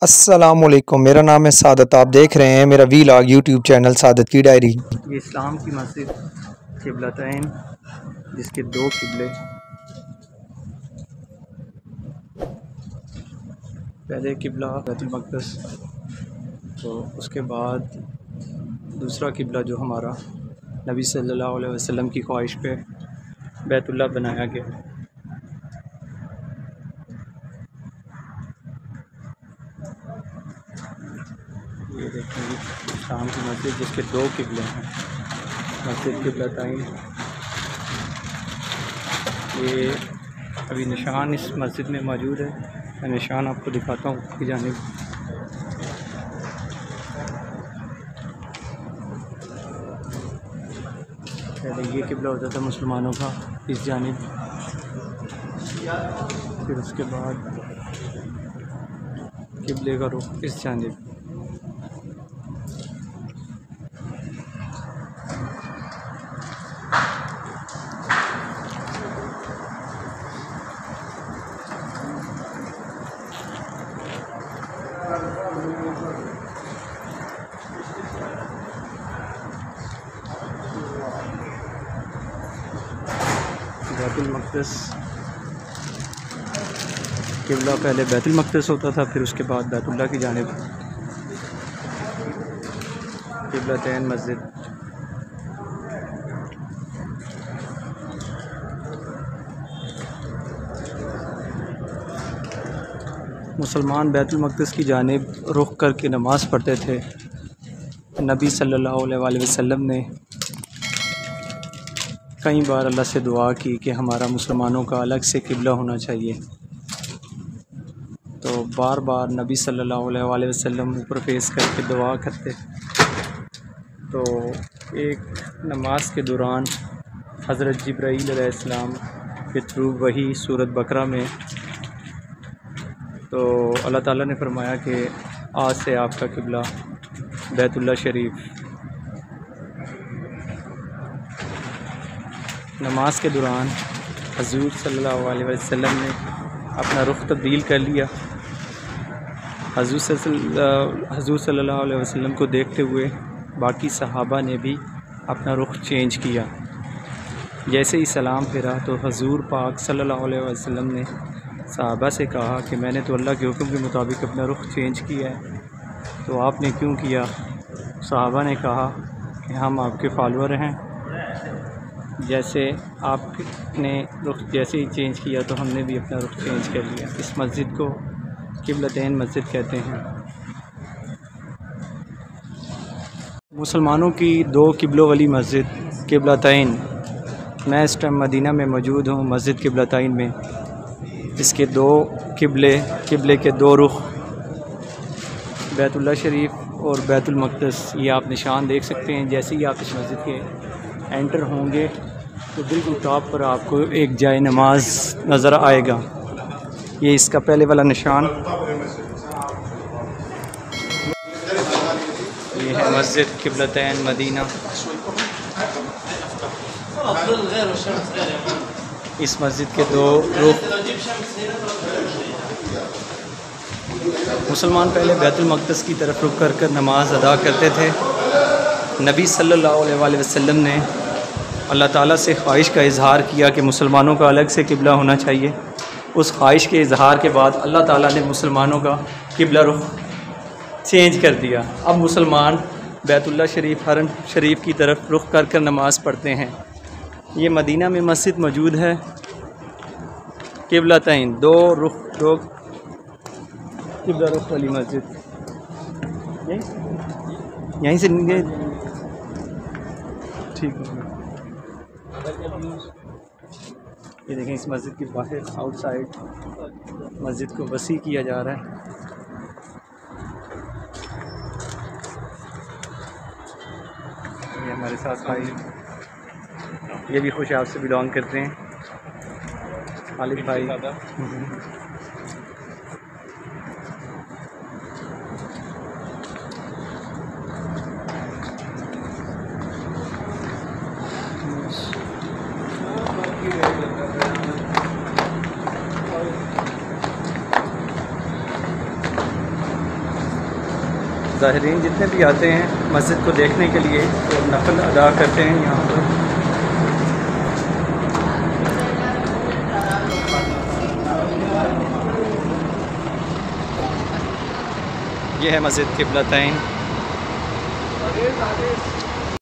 अस्सलामुअलैकुम, मेरा नाम है सादत। आप देख रहे हैं मेरा वीलॉग यूट्यूब चैनल सादत की डायरी। ये इस्लाम की मस्जिद क़िबलतैन, जिसके दो किबले, पहले किबला बैतुल मक़दस, तो उसके बाद दूसरा किबला जो हमारा नबी सल्लल्लाहु अलैहि वसल्लम की ख्वाहिश पे बैतुल्लाह बनाया गया। ये देखेंगे इस्लाम की मस्जिद जिसके दो किबले हैं, मस्जिद क़िबलतैन। ये अभी निशान इस मस्जिद में मौजूद है। मैं निशान आपको दिखाता हूँ की जानिब। पहले ये किबला होता था मुसलमानों का इस जानिब, फिर उसके बाद किबले का रुख इस जानिब। बैतुल मक़दस किबला पहले बैतुल मक़दस होता था, फिर उसके बाद बैतुल्लाह की जानिब क़िबलतैन मस्जिद। मुसलमान बैतुल मक़दस की जानिब रुख करके नमाज़ पढ़ते थे। नबी सल्लल्लाहु अलैहि वसल्लम ने कई बार अल्लाह से दुआ की कि हमारा मुसलमानों का अलग से किबला होना चाहिए। तो बार बार नबी सल्लल्लाहु अलैहि वसल्लम ऊपर फेस करके दुआ करते। तो एक नमाज के दौरान हज़रत जिब्राईल अलैहिस्सलाम के थ्रू वही सूरत बकरा में तो अल्लाह ताला ने फरमाया कि आज से आपका किबला बैतुल्लाह शरीफ। नमाज के दौरान हज़ूर सल्लल्लाहु अलैहि वसल्लम ने अपना रुख तब्दील कर लिया। हज़ूर सल्लल्लाहु अलैहि वसल्लम को देखते हुए बाकी सहाबा ने भी अपना रुख चेंज किया। जैसे ही सलाम फेरा तो हज़ूर पाक सल्लल्लाहु अलैहि वसल्लम ने सहाबा से कहा कि मैंने तो अल्लाह के हुक्म के मुताबिक अपना रुख चेंज किया है, तो आपने क्यों किया? सहाबा ने कहा कि हम आपके फॉलोअर हैं, जैसे आपने रुख जैसे ही चेंज किया तो हमने भी अपना रुख चेंज कर लिया। इस मस्जिद को क़िबलतैन मस्जिद कहते हैं। मुसलमानों की दो किबलों वाली मस्जिद क़िबलतैन। मैं इस टाइम मदीना में मौजूद हूँ, मस्जिद क़िबलतैन में। इसके दो किबले के दो रुख, बैतुल्लाह शरीफ और बैतुल मक़दस। ये आप निशान देख सकते हैं। जैसे ही आप इस मस्जिद के एंटर होंगे तो बिल्कुल टॉप पर आपको एक जाए नमाज नज़र आएगा। ये इसका पहले वाला निशान। ये है मस्जिद क़िबलतैन मदीना। इस मस्जिद के दो रुख। मुसलमान पहले बैतुल मक़दस की तरफ रुख कर नमाज अदा करते थे। नबी सल्लल्लाहु अलैहि वसल्लम ने अल्लाह ताला से ख्वाहिश का इज़हार किया कि मुसलमानों का अलग से किबला होना चाहिए। उस ख्वाहिश के इज़हार के बाद अल्लाह ताला ने मुसलमानों का किबला रुख चेंज कर दिया। अब मुसलमान बैतुल्लाह शरीफ, हरम शरीफ की तरफ रुख कर नमाज़ पढ़ते हैं। ये मदीना में मस्जिद मौजूद है क़िबलतैन, दो किबला रुख वाली मस्जिद। यहीं से ठीक है। ये देखें, इस मस्जिद के बाहर आउटसाइड मस्जिद को वसी किया जा रहा है। ये हमारे साथ भाई, ये भी खुश आप से बिलोंग करते हैं, खालिद भाई। ज़ाहिरीन जितने भी आते हैं मस्जिद को देखने के लिए तो नफल अदा करते हैं यहाँ पर। ये है मस्जिद क़िबलतैन।